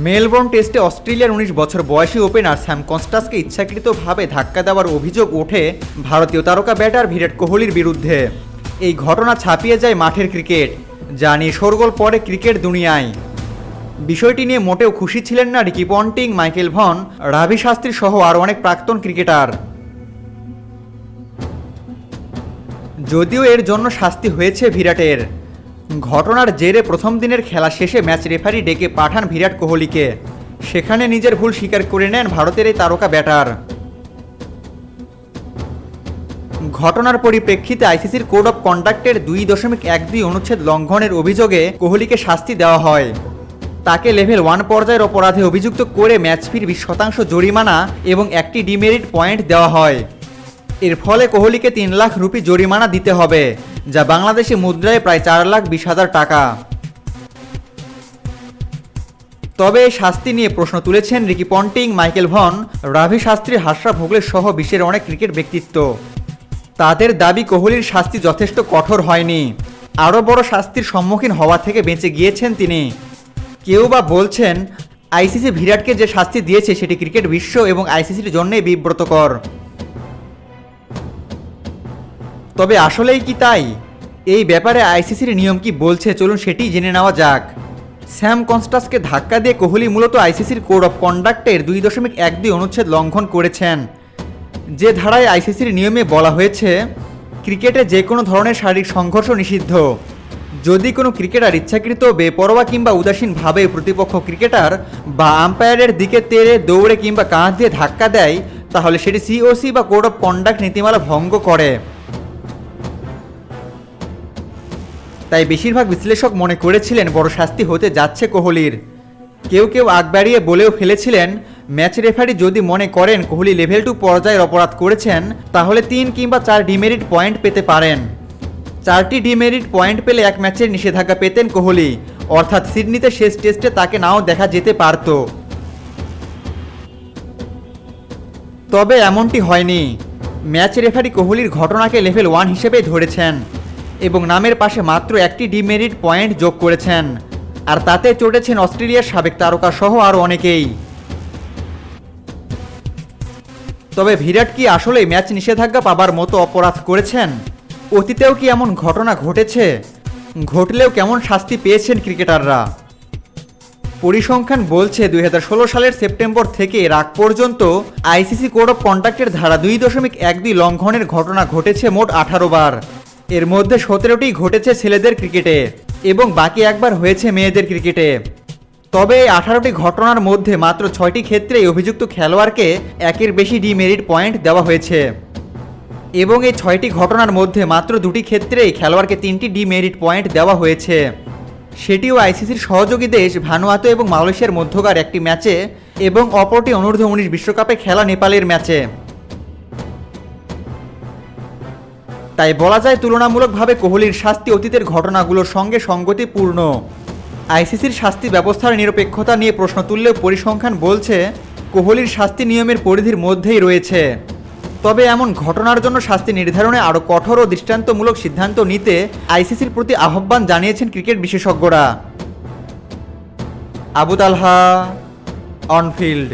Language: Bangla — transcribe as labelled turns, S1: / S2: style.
S1: মেলবোর্ন টেস্টে অস্ট্রেলিয়ার ১৯ বছর বয়সী ওপেনার স্যাম কনস্টাসকে ইচ্ছাকৃতভাবে ধাক্কা দেওয়ার অভিযোগ ওঠে ভারতীয় তারকা ব্যাটার বিরাট কোহলির বিরুদ্ধে। এই ঘটনা ছাপিয়ে যায় মাঠের ক্রিকেট, যা নিয়ে শোরগোল পড়ে ক্রিকেট দুনিয়ায়। বিষয়টি নিয়ে মোটেও খুশি ছিলেন না Ricky Ponting, Michael Vaughan, Ravi Shastri সহ আরও অনেক প্রাক্তন ক্রিকেটার। যদিও এর জন্য শাস্তি হয়েছে বিরাটের। ঘটনার জেরে প্রথম দিনের খেলা শেষে ম্যাচ রেফারি ডেকে পাঠান বিরাট কোহলিকে। সেখানে নিজের ভুল স্বীকার করে নেন ভারতের এই তারকা ব্যাটার। ঘটনার পরিপ্রেক্ষিতে আইসিসির কোড অফ কন্ডাক্টের 2.12 অনুচ্ছেদ লঙ্ঘনের অভিযোগে কোহলিকে শাস্তি দেওয়া হয়। তাকে লেভেল 1 পর্যায়ের অপরাধে অভিযুক্ত করে ম্যাচ ফির 20% জরিমানা এবং একটি ডিমেরিট পয়েন্ট দেওয়া হয়। এর ফলে কোহলিকে 3 লাখ রুপি জরিমানা দিতে হবে, যা বাংলাদেশি মুদ্রায় প্রায় 4,20,000 টাকা। তবে এই শাস্তি নিয়ে প্রশ্ন তুলেছেন Ricky Ponting, Michael Vaughan, Ravi Shastri, হাসরা ভোগলে সহ বিশ্বের অনেক ক্রিকেট ব্যক্তিত্ব। তাদের দাবি কোহলির শাস্তি যথেষ্ট কঠোর হয়নি, আরও বড় শাস্তির সম্মুখীন হওয়া থেকে বেঁচে গিয়েছেন তিনি। কেউ বা বলছেন আইসিসি বিরাটকে যে শাস্তি দিয়েছে সেটি ক্রিকেট বিশ্ব এবং আইসিসির জন্যই বিব্রতকর। তবে আসলেই কি তাই? এই ব্যাপারে আইসিসির নিয়ম কি বলছে, চলুন সেটি জেনে নেওয়া যাক। স্যাম কনস্টাসকে ধাক্কা দিয়ে কোহলি মূলত আইসিসির কোড অফ কন্ডাক্টের 2.12 অনুচ্ছেদ লঙ্ঘন করেছেন, যে ধারায় আইসিসির নিয়মে বলা হয়েছে ক্রিকেটে যে কোনো ধরনের শারীরিক সংঘর্ষ নিষিদ্ধ। যদি কোনো ক্রিকেটার ইচ্ছাকৃত, বেপরোয়া কিংবা উদাসীনভাবে প্রতিপক্ষ ক্রিকেটার বা আম্পায়ারের দিকে তেড়ে, দৌড়ে কিংবা কাঁধ দিয়ে ধাক্কা দেয়, তাহলে সেটি সিওসি বা কোড অফ কন্ডাক্ট নীতিমালা ভঙ্গ করে। তাই বেশিরভাগ বিশ্লেষক মনে করেছিলেন বড় শাস্তি হতে যাচ্ছে কোহলির। কেউ কেউ আগ বাড়িয়ে বলেও ফেলেছিলেন ম্যাচ রেফারি যদি মনে করেন কোহলি লেভেল 2 পর্যায়ের অপরাধ করেছেন, তাহলে 3 কিংবা 4 ডিমেরিট পয়েন্ট পেতে পারেন। 4টি ডিমেরিট পয়েন্ট পেলে এক ম্যাচের নিষেধাজ্ঞা পেতেন কোহলি, অর্থাৎ সিডনিতে শেষ টেস্টে তাকে নাও দেখা যেতে পারত। তবে এমনটি হয়নি। ম্যাচ রেফারি কোহলির ঘটনাকে লেভেল 1 হিসেবেই ধরেছেন এবং নামের পাশে মাত্র একটি ডিমেরিট পয়েন্ট যোগ করেছেন, আর তাতে চটেছেন অস্ট্রেলিয়ার সাবেক তারকা সহ আরও অনেকেই। তবে বিরাট কি আসলে ম্যাচ নিষেধাজ্ঞা পাবার মতো অপরাধ করেছেন? অতীতেও কি এমন ঘটনা ঘটেছে? ঘটলেও কেমন শাস্তি পেয়েছেন ক্রিকেটাররা? পরিসংখ্যান বলছে 2016 সালের সেপ্টেম্বর থেকে রাগ পর্যন্ত আইসিসি কোড অফ কন্ডাক্টের ধারা 2.12 লঙ্ঘনের ঘটনা ঘটেছে মোট 18 বার। এর মধ্যে 17টি ঘটেছে ছেলেদের ক্রিকেটে এবং বাকি একবার হয়েছে মেয়েদের ক্রিকেটে। তবে এই 18টি ঘটনার মধ্যে মাত্র 6টি ক্ষেত্রেই অভিযুক্ত খেলোয়াড়কে একের বেশি ডিমেরিট পয়েন্ট দেওয়া হয়েছে এবং এই 6টি ঘটনার মধ্যে মাত্র 2টি ক্ষেত্রেই খেলোয়াড়কে 3টি ডিমেরিট পয়েন্ট দেওয়া হয়েছে, সেটিও আইসিসির সহযোগী দেশ ভানুয়াতু এবং মালয়েশিয়ার মধ্যকার একটি ম্যাচে এবং অপরটি অনূর্ধ্ব-19 বিশ্বকাপে খেলা নেপালের ম্যাচে। তাই বলা যায় তুলনামূলকভাবে কোহলির শাস্তি অতীতের ঘটনাগুলোর সঙ্গে সঙ্গতিপূর্ণ। আইসিসির শাস্তি ব্যবস্থার নিরপেক্ষতা নিয়ে প্রশ্ন তুললেও পরিসংখ্যান বলছে কোহলির শাস্তি নিয়মের পরিধির মধ্যেই রয়েছে। তবে এমন ঘটনার জন্য শাস্তি নির্ধারণে আরও কঠোর ও দৃষ্টান্তমূলক সিদ্ধান্ত নিতে আইসিসির প্রতি আহ্বান জানিয়েছেন ক্রিকেট বিশেষজ্ঞরা। আবু তালহা, অনফিল্ড।